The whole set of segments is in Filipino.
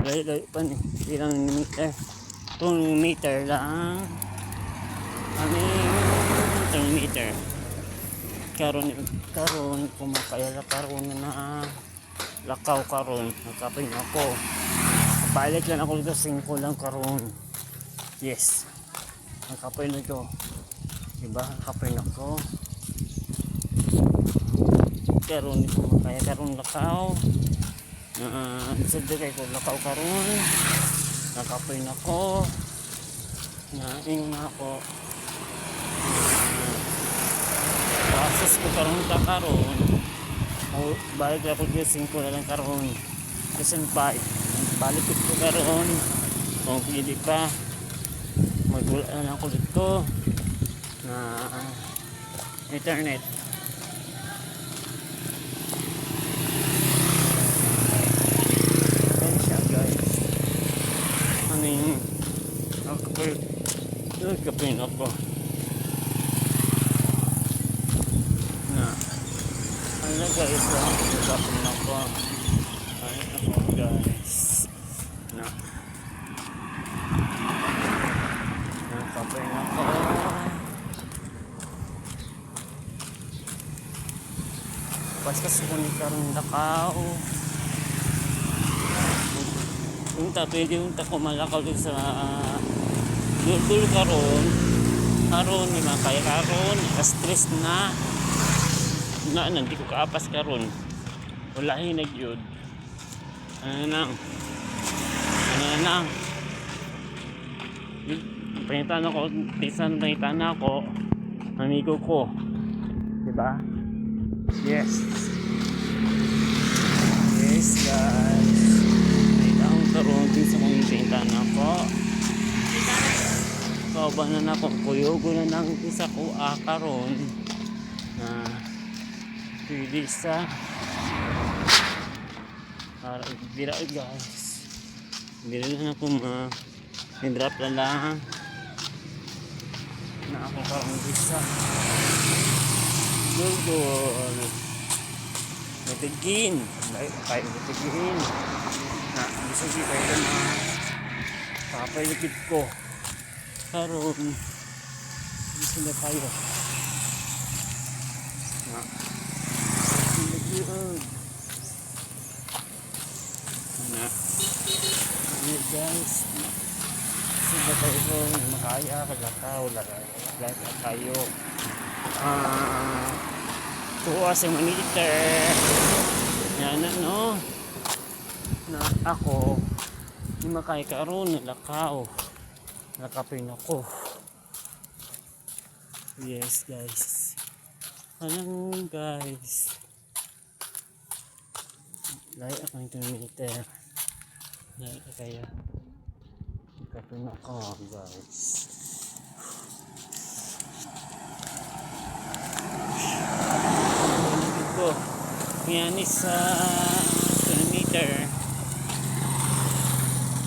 Layo-layo pa ni. Ilang meter. 2 meter lang. Ano 2 meter. Karon kumakayala karon na lakaw karon. Nakapin ako. Balik lang ako dito 5 lang karon. Yes. Nakapin na ito. Diba? Nakapin ako. Karon kumakaya karon lakaw. Sadya kay ko lakaw karon. Nakapin ako. Naing na ako. Process ko karon ta karon. Balik ako dito 5 na lang karon. Kasi 5. Balik ko karon. Kung pili pa. Magula na lang ako dito na internet. Ayan siya guys. Ano yung kapin ako na ano guys kapin ako guys na kapin ako paskas ko ni karong lakaw pwede yung tako malakaw din sa dul karon ni makaya karon stress na hindi ko kaapas karon wala hinag yun ano nang pangitan ako tisan pangitan ako amigo ko diba yes guys pangitan karon tisan kong pangitan ako kauban na na ko kuyugo na nang isa ko karon na pwede sa para dira guys dira na ako drop na lang na ako karong isa gulgol natigin kayo natigin na bisa di kayo na papaylikid ko karon bisa na kayo na nagluhod na ano guys sila kayo ko makaya kagakaw like kayo tuwa sa maniter yan ano na ako hindi makaya karoon nalakaw nakapin ako yes guys alam guys like ako yung meter like kaya nakapin ako guys ko yan is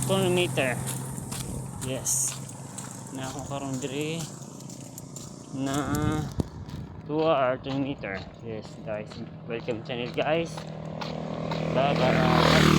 2 meter yes na ako karon dire na 2 or 2 meter yes guys welcome channel guys bye bye